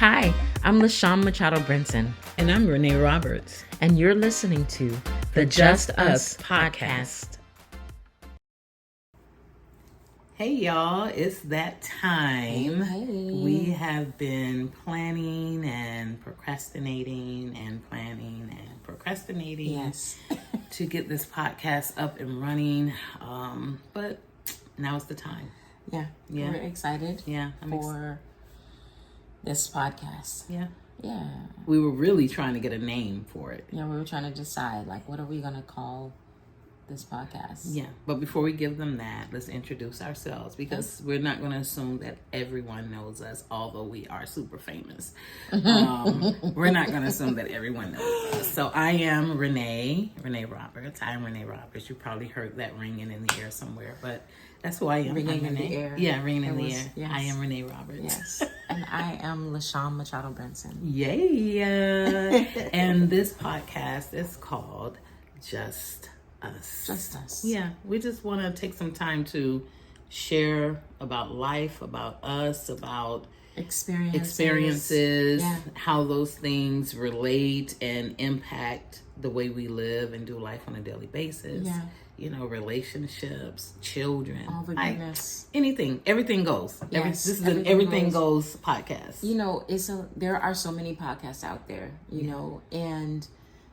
Hi, I'm LaShawn Machado Brinson. And I'm Renee Roberts. And you're listening to the Just Us podcast. Hey, y'all, it's that time. Hey. We have been planning and procrastinating Yes. to get this podcast up and running. But now is the time. Yeah. We're excited I'm for this podcast. Yeah. Yeah. We were really trying to get a name for it. Yeah, we were trying to decide, what are we going to call this podcast? Yeah, but before we give them that, let's introduce ourselves because we're not going to assume that everyone knows us, although we are super famous. We're not going to assume that everyone knows us. So I am Renee Roberts. I am Renee Roberts. You probably heard that ringing in the air somewhere, but that's who I am. Ringing in the air. Yeah, ringing in the air. Yes. I am Renee Roberts. Yes. And I am LaShawn Machado Brinson. Yeah. And this podcast is called Just Us. Just Us. Yeah, we just want to take some time to share about life, about us, about experiences, how those things relate and impact the way we live and do life on a daily basis. Yeah. You know, relationships, children, all the goodness, everything goes. Yes, this is an everything goes podcast. You know, there are so many podcasts out there. You know, and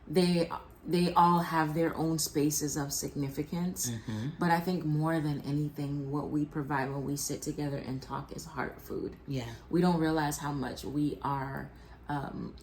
they all have their own spaces of significance. Mm-hmm. But I think more than anything, what we provide when we sit together and talk is heart food. Yeah, we don't realize how much we are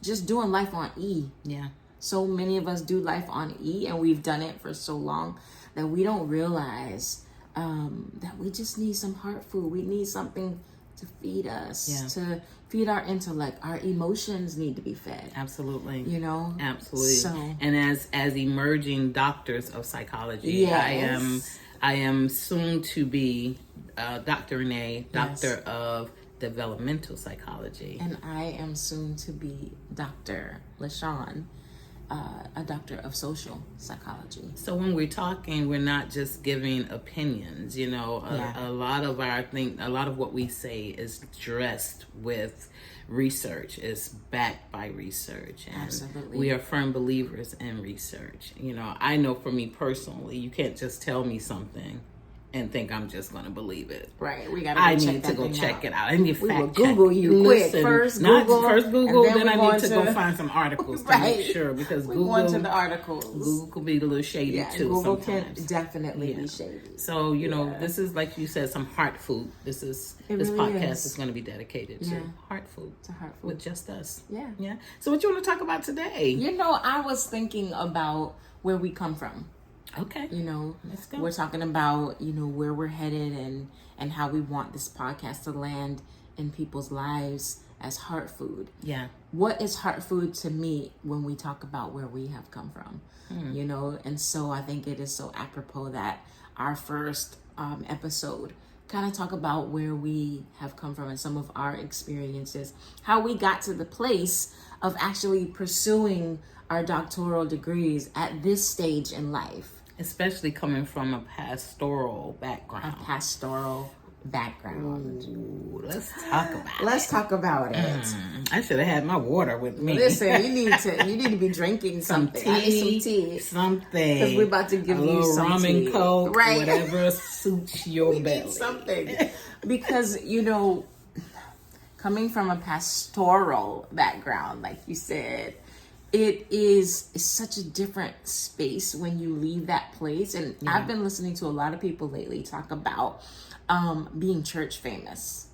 just doing life on E. Yeah. So many of us do life on E, and we've done it for so long that we don't realize that we just need some heart food. We need something to feed us, to feed our intellect. Our emotions need to be fed. Absolutely. You know? Absolutely. So, and as emerging doctors of psychology, I am soon to be Dr. Renee, Doctor of Developmental Psychology. And I am soon to be Dr. LaShawn, a doctor of social psychology. So when we're talking, we're not just giving opinions. You know, a lot of what we say is dressed with research, is backed by research, and absolutely, we are firm believers in research. You know, I know for me personally, you can't just tell me something and think I'm just going to believe it. Right. We got. I need to go check it out. I need to fact check. Google you quick first. Google, then I need to go find some articles to make sure, because Google going to the articles. Google could be a little shady too. Google sometimes. Can definitely be shady. So you know, this is, like you said, some heart food. This podcast is going to be dedicated to heart food. To heart food with just us. Yeah. So what you want to talk about today? You know, I was thinking about where we come from. Okay. You know, let's go. We're talking about, where we're headed and how we want this podcast to land in people's lives as heart food. Yeah. What is heart food to me when we talk about where we have come from? You know, and so I think it is so apropos that our first episode kind of talk about where we have come from and some of our experiences, how we got to the place of actually pursuing our doctoral degrees at this stage in life. Especially coming from a pastoral background. Ooh, let's talk about it. I should have had my water with me. Listen, you need to be drinking something. Some tea. Because we're about to give you some ramen tea. Coke, right? Whatever suits your belly. Need something. Because, coming from a pastoral background, like you said, it's such a different space when you leave that place. And I've been listening to a lot of people lately talk about being church famous.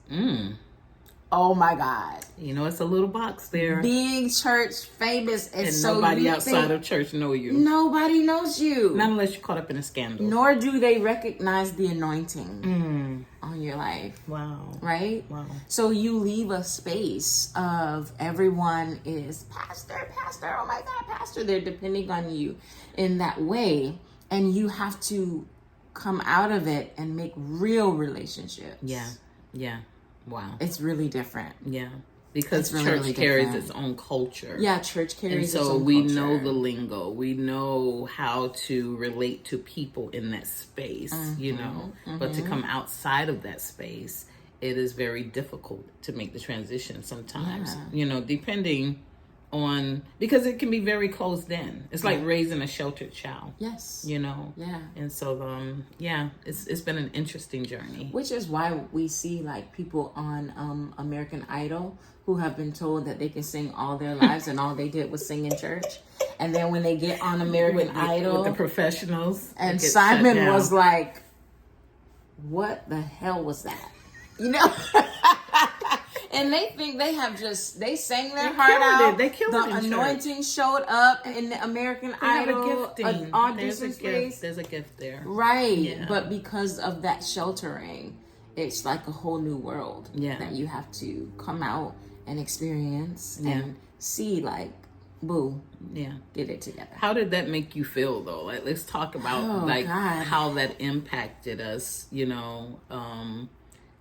Oh my God. You know, it's a little box there. Being church famous. And so nobody outside of church know you. Nobody knows you. Not unless you're caught up in a scandal. Nor do they recognize the anointing on your life. Wow. Right? Wow. So you leave a space of everyone is pastor, oh my God, pastor. They're depending on you in that way. And you have to come out of it and make real relationships. Yeah. Wow. It's really different. Yeah. Because church carries its own culture. Yeah, church carries its own culture. And so we know the lingo. We know how to relate to people in that space, But to come outside of that space it is very difficult to make the transition sometimes, Yeah. Depending on, because it can be very closed in. It's like raising a sheltered child. Yes. Yeah. And so, it's been an interesting journey. Which is why we see like people on American Idol who have been told that they can sing all their lives and all they did was sing in church. And then when they get on American Idol with the professionals, and Simon was like, what the hell was that? And they think they sang their heart out. They killed it. The anointing showed up in the American Idol audition space. There's a gift there. Right. Yeah. But because of that sheltering, it's like a whole new world that you have to come out and experience and see, like, boo, get it together. How did that make you feel, though? Like, let's talk about how that impacted us,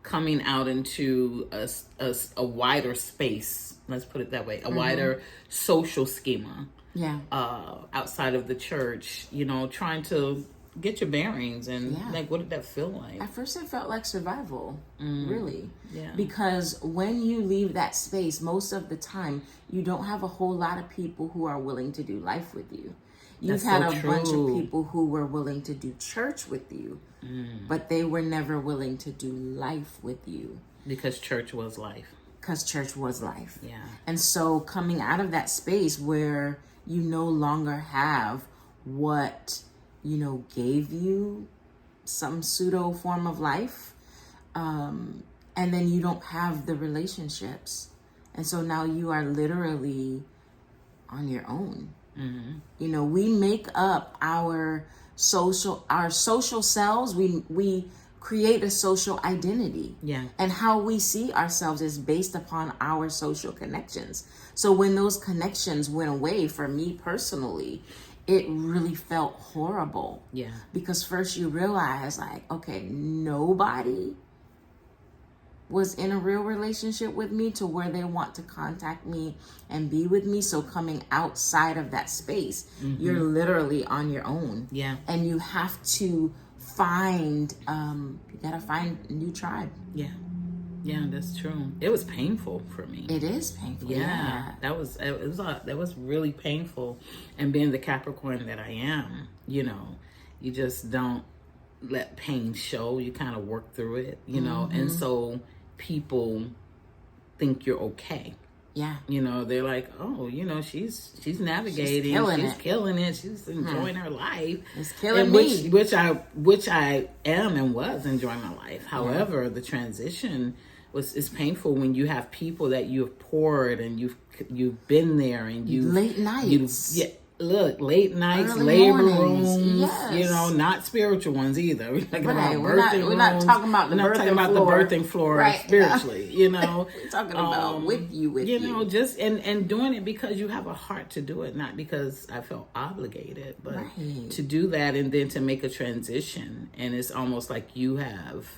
coming out into a wider space, let's put it that way, a wider social schema outside of the church, trying to get your bearings and like, what did that feel like? At first it felt like survival, really. Yeah. Because when you leave that space, most of the time, you don't have a whole lot of people who are willing to do life with you. You've had a bunch of people who were willing to do church with you, but they were never willing to do life with you. Because church was life. Because church was life. Yeah. And so coming out of that space where you no longer have what, gave you some pseudo form of life, and then you don't have the relationships. And so now you are literally on your own. We make up our social selves. We create a social identity. Yeah. And how we see ourselves is based upon our social connections. So when those connections went away, for me personally, it really felt horrible. Yeah. Because first you realize, like, okay, nobody was in a real relationship with me to where they want to contact me and be with me. So coming outside of that space, you're literally on your own. Yeah. And you have to find, you gotta find a new tribe. Yeah. Yeah, that's true. It was painful for me. It is painful. Yeah. That was really painful. And being the Capricorn that I am, you just don't let pain show. You kind of work through it, and so people think you're okay. Yeah. They're like, oh, she's navigating, she's killing it, she's enjoying her life. It's killing me. Which I am and was enjoying my life. However, the transition is painful when you have people that you've poured and you've been there and late nights. Late nights, early labor mornings. rooms, Yes. Not spiritual ones either. We're not talking about the birthing floor spiritually, We're talking about with you. Just and doing it because you have a heart to do it, not because I felt obligated, but to do that and then to make a transition. And it's almost like you have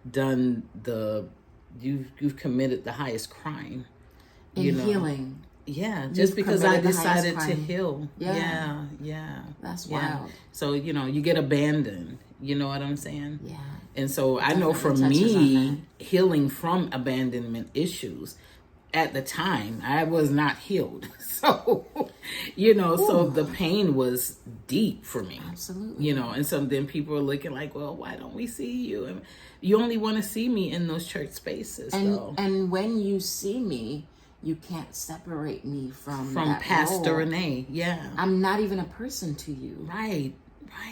done you've committed the highest crime. In healing. Yeah, just because I decided to heal. Yeah. That's wild. wild. So, you get abandoned. You know what I'm saying? Yeah. And so I know for me, healing from abandonment issues, at the time, I was not healed. So, so the pain was deep for me. Absolutely. And so then people are looking like, well, why don't we see you? And you only want to see me in those church spaces, though. And when you see me, you can't separate me from Pastor role. Renee. Yeah. I'm not even a person to you. Right.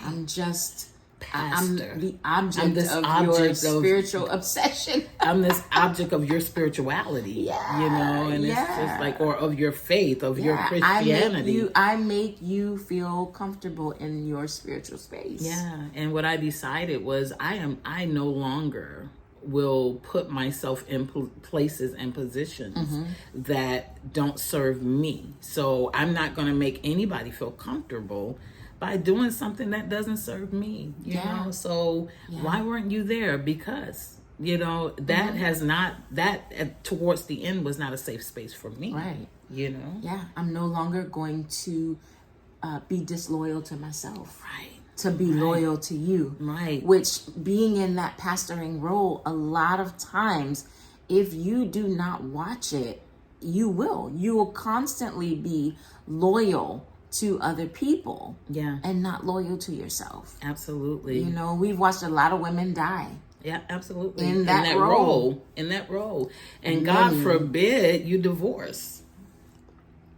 I'm just Pastor. I'm the object of your spiritual obsession. I'm this object of your spirituality. Yeah. And it's just like, or of your faith, of your Christianity. I make you feel comfortable in your spiritual space. Yeah. And what I decided was I no longer will put myself in places and positions that don't serve me. So I'm not going to make anybody feel comfortable by doing something that doesn't serve me, you know? So why weren't you there? Because, that has not, towards the end was not a safe space for me. Right. Yeah. I'm no longer going to be disloyal to myself. Right. to be loyal to you. Right. Which, being in that pastoring role, a lot of times, if you do not watch it, you will constantly be loyal to other people. Yeah. And not loyal to yourself. Absolutely. You know, we've watched a lot of women die. Yeah, absolutely. In that role. In that role. And God forbid you divorce.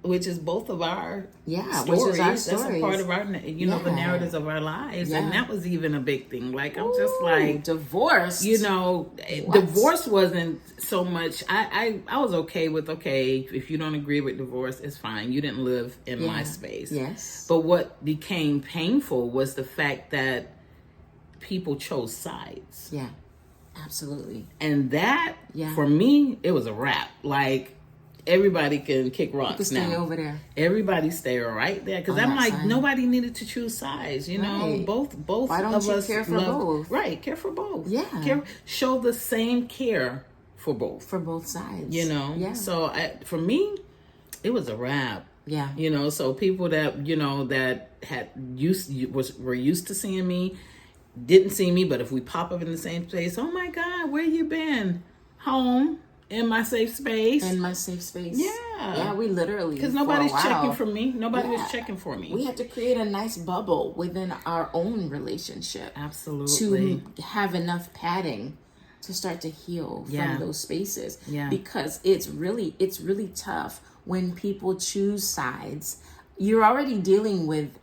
Which is both of our stories. Which is our That's a part of our, the narratives of our lives. Yeah. And that was even a big thing. Like, I'm just like... Divorce. Divorce wasn't so much... I was okay with, if you don't agree with divorce, it's fine. You didn't live in my space. Yes. But what became painful was the fact that people chose sides. Yeah, absolutely. And that, for me, it was a wrap. Like... Everybody can kick rocks you can stay now. Over there. Everybody stay right there. Because I'm like, nobody needed to choose sides. You know, both Why don't of you us care for both? Right, care for both. Yeah. Show the same care for both. For both sides. You know? Yeah. So for me, it was a wrap. Yeah. You know, so people that, that were used to seeing me, didn't see me, but if we pop up in the same place, oh my God, where you been? Home. In my safe space. In my safe space. Yeah. Yeah, we literally. Because nobody's checking for me. Nobody was checking for me. We had to create a nice bubble within our own relationship. Absolutely. To have enough padding to start to heal from those spaces. Yeah. Because it's really tough when people choose sides. You're already dealing with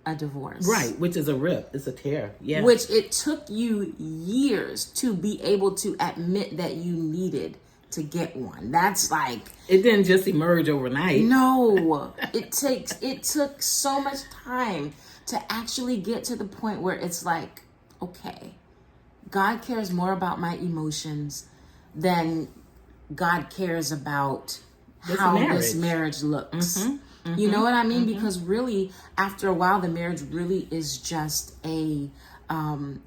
a divorce. Right, which is a rip. It's a tear. Yeah. Which it took you years to be able to admit that you needed to get one. That's like... It didn't just emerge overnight. No. It took so much time to actually get to the point where it's like, okay, God cares more about my emotions than God cares about how this marriage looks. Mm-hmm. Mm-hmm. You know what I mean? Mm-hmm. Because really, after a while, the marriage really is just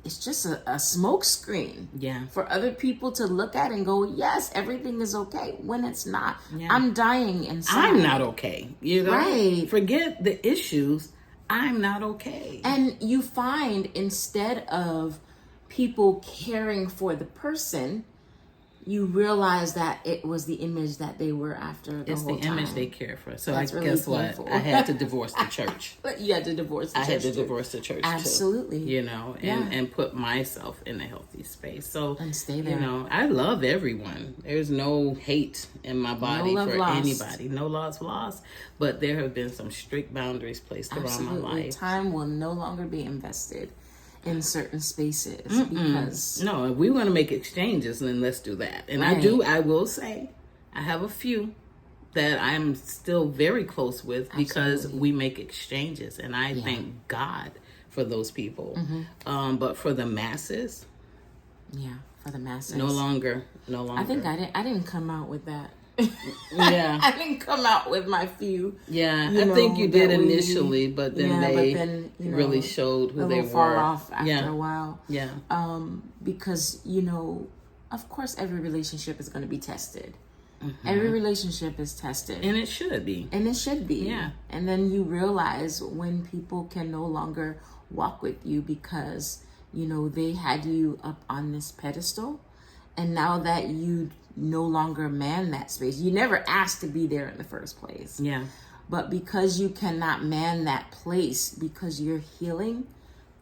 it's just a smoke screen for other people to look at and go, yes, everything is okay, when it's not. I'm dying inside. I'm not okay. You know? Right. Forget the issues. I'm not okay. And you find, instead of people caring for the person, you realize that it was the image that they were after the whole time. It's the image they care for. So That's really guess painful. What? I had to divorce the church. You had to divorce the church. I had to divorce the church Absolutely. Too. You know, and put myself in a healthy space. So and stay there. You know, I love everyone. There's no hate in my body for anybody. No love's lost. But there have been some strict boundaries placed around my life. Time will no longer be invested in certain spaces because no, if we want to make exchanges, then let's do that. And I will say I have a few that I'm still very close with because we make exchanges, and I thank God for those people. But for the masses, no longer. I think I didn't come out with that. Yeah. I didn't come out with my few. Yeah, I think you did initially, but then they really showed who they were. Fall off after a while. Yeah. Because, of course every relationship is going to be tested. Every relationship is tested. And it should be. Yeah. And then you realize when people can no longer walk with you because, they had you up on this pedestal. And now that you no longer man that space, you never asked to be there in the first place. Yeah. But because you cannot man that place because you're healing,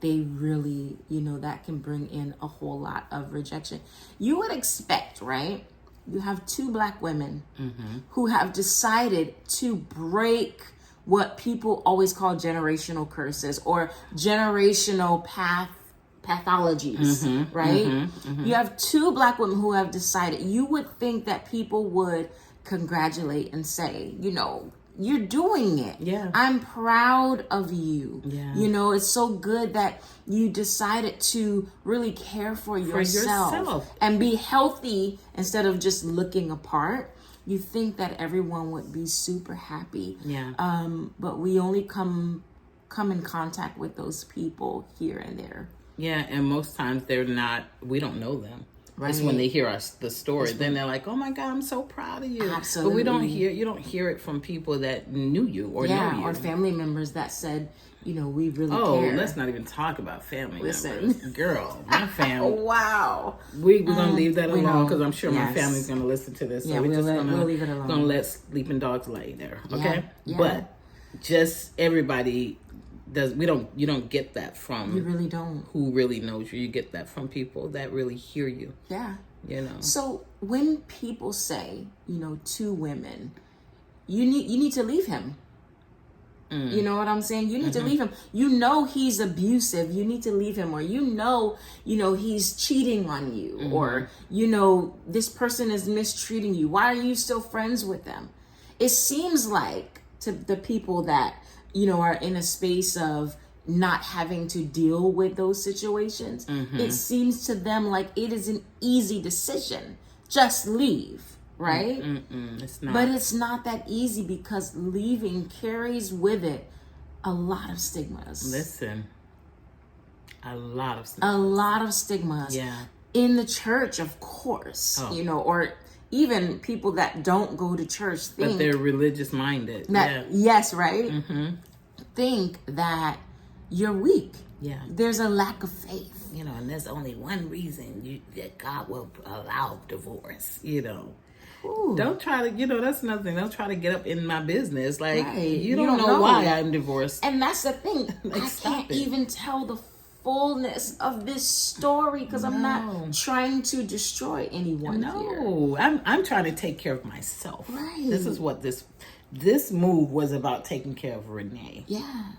they really, that can bring in a whole lot of rejection. You would expect, right? You have two Black women who have decided to break what people always call generational curses or generational pathologies, right? You have two Black women who have decided. You would think that people would congratulate and say, you're doing it. Yeah. I'm proud of you. Yeah. It's so good that you decided to really care for yourself and be healthy instead of just looking apart. You think that everyone would be super happy. Yeah. But we only come in contact with those people here and there. Yeah, and most times they're not, we don't know them. It's when they hear the story, then they're like, "Oh my God, I'm so proud of you." Absolutely. But you don't hear it from people that knew you or know you, or family members that said, we really care. Oh, let's not even talk about family members. Girl, my family. Wow. We're going to leave that alone because I'm sure my family's going to listen to this. So we're just going to leave it alone. Gonna let sleeping dogs lay there, okay? Yeah. But just everybody you don't get that from. You really don't. Who really knows you. You get that from people that really hear you. Yeah. So when people say, to women, you need to leave him. You know what I'm saying? You need to leave him. He's abusive. You need to leave him. Or he's cheating on you. Or this person is mistreating you. Why are you still friends with them? It seems like to the people that are in a space of not having to deal with those situations, it seems to them like it is an easy decision. Just leave. Right? It's not. But it's not that easy because leaving carries with it a lot of stigmas. Listen, a lot of stigmas. Yeah. In the church, of course, or even people that don't go to church think. But they're religious minded. Yes, right? Think that you're weak. Yeah. There's a lack of faith. And there's only one reason that God will allow divorce, Ooh. Don't try to, that's nothing. Don't try to get up in my business. Like, you don't know why I'm divorced. And that's the thing. I can't even tell the fullness of this story because I'm not trying to destroy anyone here. No, I'm trying to take care of myself. Right. This is what this move was about, taking care of Renee. Yeah.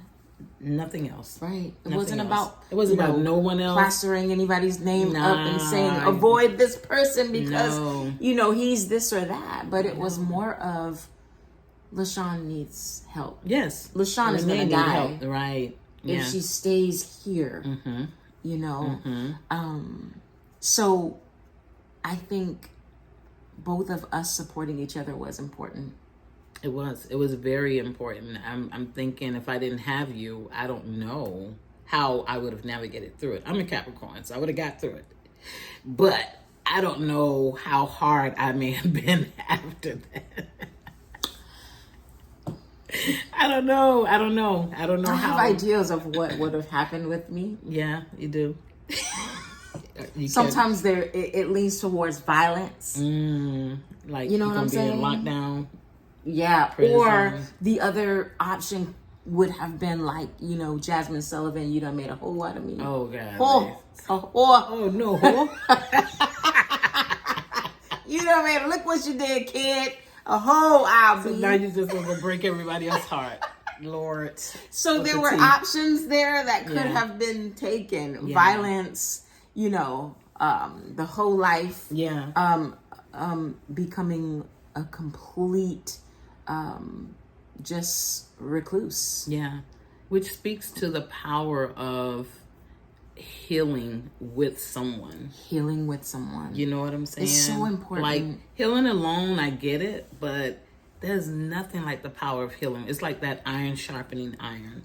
Nothing else. Right. It wasn't about no one else plastering anybody's name up and saying avoid this person because he's this or that. But it was more of LaShawn needs help. Yes. LaShawn is gonna die. Help. Right. If she stays here. So I think both of us supporting each other was important. It was very important. I'm thinking if I didn't have you, I don't know how I would have navigated through it. I'm a Capricorn, so I would have got through it. But I don't know how hard I may have been after that. I don't know. I have ideas of what would have happened with me. Yeah, you do. Sometimes it leans towards violence. Like you know what I'm saying? Lockdown. Yeah, prison. Or the other option would have been like, Jasmine Sullivan, you done made a whole out of me. Oh, God. Oh, no. You done made, look what you did, kid. A whole out. So now you just going to break everybody else's heart. Lord. So there were options there that could have been taken. Yeah. Violence, the whole life. Yeah. Becoming a complete just recluse. Yeah. Which speaks to the power of healing with someone. Healing with someone. You know what I'm saying? It's so important. Like healing alone, I get it, but there's nothing like the power of healing. It's like that iron sharpening iron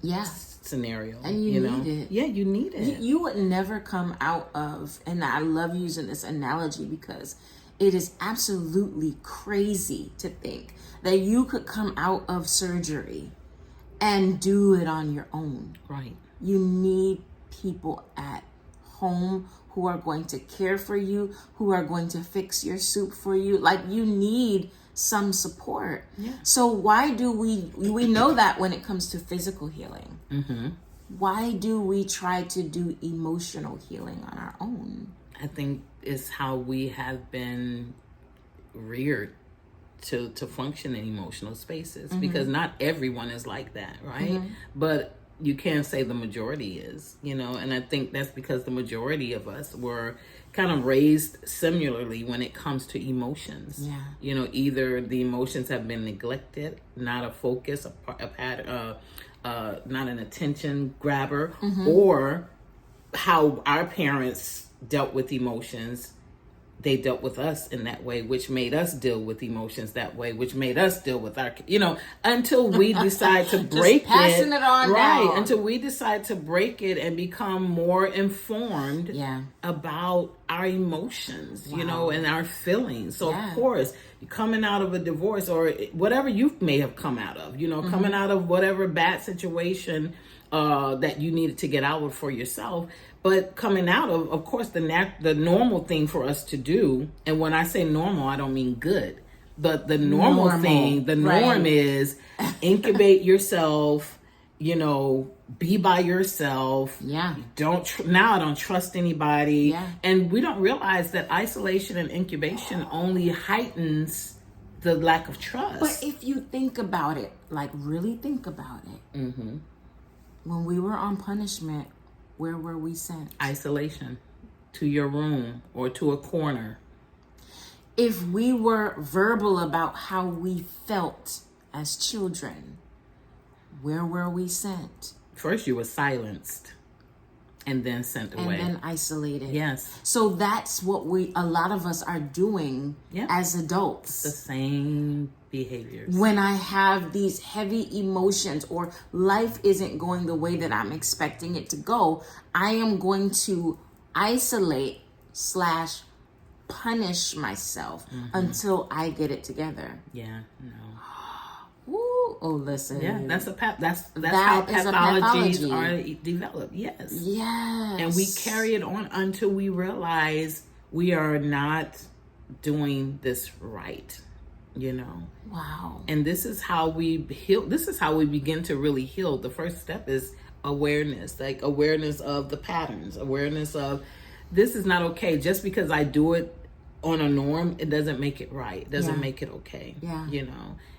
scenario. And you need it. Yeah, you need it. You would never come out of, and I love using this analogy because it is absolutely crazy to think that you could come out of surgery and do it on your own. Right. You need people at home who are going to care for you, who are going to fix your soup for you. Like, you need some support. Yeah. So why do we know that when it comes to physical healing? Mm-hmm. Why do we try to do emotional healing on our own? I think it's how we have been reared to function in emotional spaces, because not everyone is like that, right? But you can't say the majority is, and I think that's because the majority of us were kind of raised similarly when it comes to emotions. Yeah. Either the emotions have been neglected, not a focus, a pattern, not an attention grabber, or how our parents dealt with emotions they dealt with us in that way, which made us deal with emotions that way, which made us deal with our, until we decide to break passing it on right? down. Until we decide to break it and become more informed about our emotions, and our feelings. So of course, coming out of a divorce or whatever you may have come out of, coming out of whatever bad situation that you needed to get out of for yourself. But coming out of course, the normal thing for us to do, and when I say normal, I don't mean good, but the normal thing, the norm is incubate yourself, be by yourself. Yeah. I don't trust anybody. Yeah. And we don't realize that isolation and incubation only heightens the lack of trust. But if you think about it, like really think about it, when we were on punishment, where were we sent? Isolation, to your room or to a corner. If we were verbal about how we felt as children, where were we sent? First you were silenced and then sent away. And then isolated. Yes. So that's what a lot of us are doing as adults. The same behaviors. When I have these heavy emotions or life isn't going the way that I'm expecting it to go, I am going to isolate / punish myself until I get it together. Yeah, no. Ooh, oh, listen. Yeah, that's how pathologies are developed. Yes. Yes. And we carry it on until we realize we are not doing this right. Wow. And this is how we heal. This is how we begin to really heal. The first step is awareness, like awareness of the patterns, awareness of this is not okay. Just because I do it on a norm, it doesn't make it right. It doesn't make it okay. Yeah.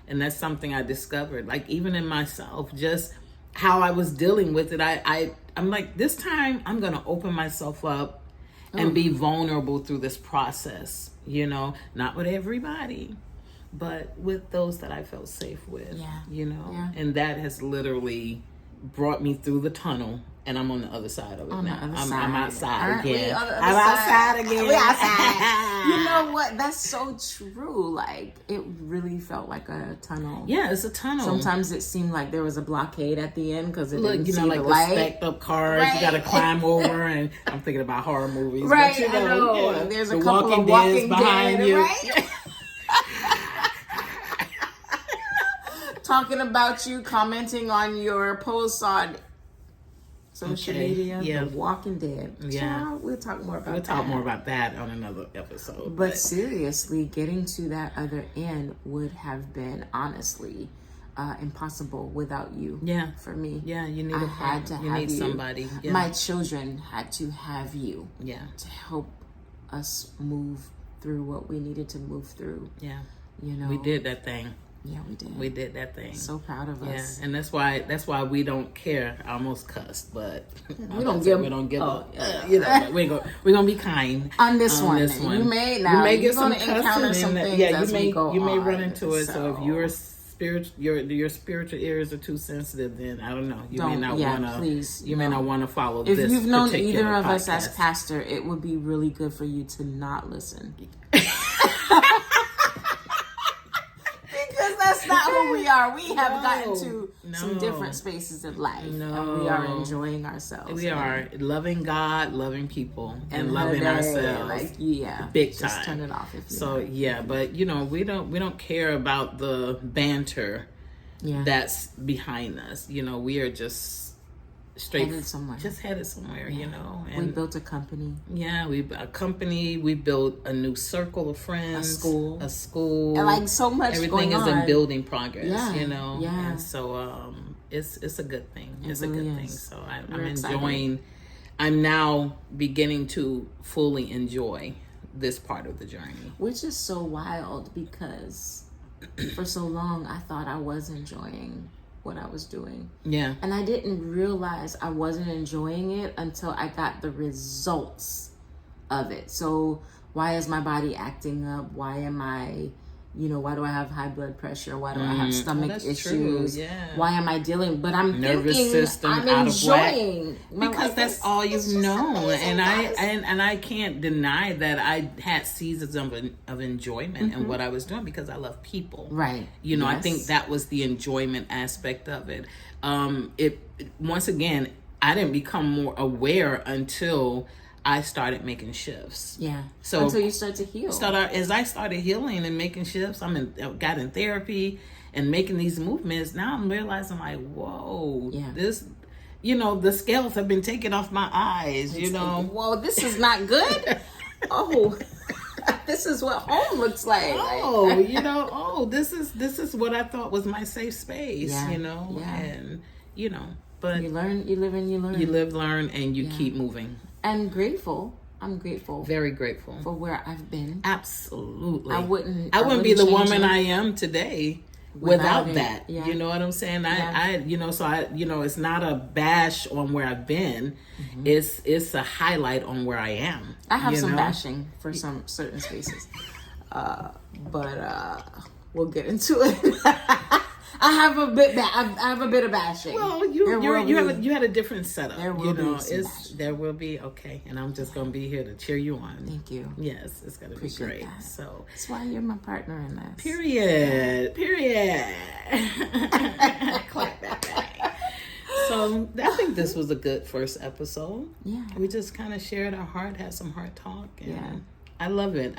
And that's something I discovered, like even in myself, just how I was dealing with it. I'm like, this time I'm going to open myself up and be vulnerable through this process, not with everybody, but with those that I felt safe with, and that has literally brought me through the tunnel, and I'm on the other side of it now. I'm outside again. I'm outside again. We outside. You know what? That's so true. Like, it really felt like a tunnel. Yeah, it's a tunnel. Sometimes it seemed like there was a blockade at the end because it didn't see like the light. Stacked up cars, you got to climb over, and I'm thinking about horror movies. Right, but I know. Yeah, There's a couple of Walking Dead, right? Talking about you, commenting on your posts on social media, The Walking Dead. Yeah. Child, we'll talk more about that. We'll talk more about that on another episode. But seriously, getting to that other end would have been honestly impossible without you. Yeah. For me. Yeah, you need you. Somebody. Yeah. My children had to have you. Yeah. To help us move through what we needed to move through. Yeah. We did that thing. Yeah, we did. We did that thing. So proud of us. Yeah, and that's why we don't care. I almost cussed, but we don't give up. We're gonna be kind on this one. You may get some encounter some things. You may run into it. So if your spiritual ears are too sensitive, then I don't know. You may not want to follow. If this you've known either of podcast. us as pastor, it would be really good for you to not listen. That's not who we are. We have gotten to some different spaces of life. And we are enjoying ourselves. We are loving God, loving people, and loving ourselves. Big time. Just turn it off if you but we don't care about the banter that's behind us. We are just headed somewhere. And we built a company. Yeah, we built a new circle of friends, a school, and like so much. Everything is in building progress. Yeah. And so it's a good thing. It's really a good thing. So I'm excited. enjoying. I'm now beginning to fully enjoy this part of the journey, which is so wild because for so long I thought I was enjoying what I was doing. Yeah. And I didn't realize I wasn't enjoying it until I got the results of it. So why is my body acting up? Why am I, why do I have high blood pressure? Why do I have stomach issues? True. Yeah. Why am I dealing? But I'm nervous thinking system I'm out enjoying of whack. Because that's all you've known, and I can't deny that I had seasons of enjoyment in what I was doing because I love people. Right. I think that was the enjoyment aspect of it. Once again, I didn't become more aware until I started making shifts. Yeah. So until you start to heal. As I started healing and making shifts, got in therapy and making these movements. Now I'm realizing, like, whoa, this, the scales have been taken off my eyes. Whoa, this is not good. Oh, this is what home looks like. Oh, this is what I thought was my safe space. And but you learn, you live, and you learn. You live, learn, and you keep moving. And grateful. I'm grateful. Very grateful. For where I've been. Absolutely. I wouldn't be the woman I am today without that. Yeah. You know what I'm saying? It's not a bash on where I've been. It's a highlight on where I am. I have some bashing for some certain spaces. But we'll get into it. I have a bit of bashing. Well, you had a different setup. There will be there will be okay, and I'm just gonna be here to cheer you on. Thank you. Yes, it's gonna be great. That. So that's why you're my partner in this. Period. Clap that back. So I think this was a good first episode. Yeah, we just kind of shared our heart, had some heart talk. And I love it.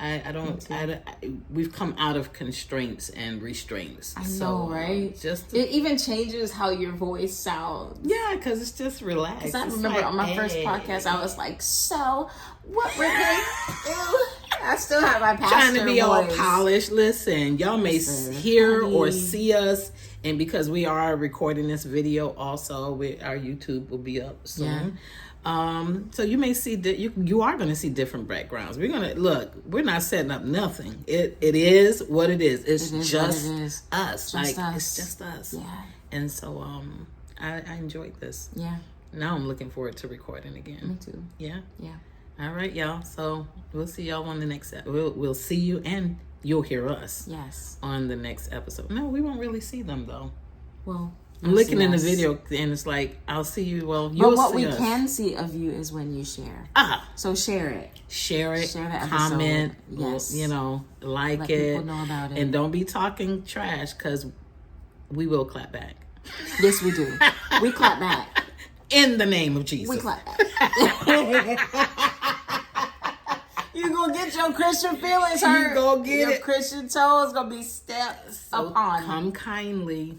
We've come out of constraints and restraints. I know, right? It even changes how your voice sounds. Yeah, because it's just relaxed. Because I remember on my first podcast, I was like, so what we're going to do? I still have my pastor trying to be voice. all polished. Listen, y'all may hear or see us. And because we are recording this video also, our YouTube will be up soon. Yeah. So you may see that you are going to see different backgrounds. We're not setting up nothing. It is what it is. It's just us. It's just us. Yeah. And so I enjoyed this. Yeah. Now I'm looking forward to recording again. Me too. Yeah. Yeah. All right, y'all. So we'll see y'all on the next episode. We'll see you and you'll hear us. Yes. On the next episode. No, we won't really see them though. Well, I'm looking in the video and it's like, I'll see you. Well, you'll see us. But what we can see of you is when you share. So share it. Share it. Share the episode. Comment. Yes. Like Let it. people know about it. And don't be talking trash because we will clap back. Yes, we do. We clap back. In the name of Jesus. We clap back. You gonna get your Christian feelings hurt. You go get your Christian toes gonna be stepped upon. Come kindly.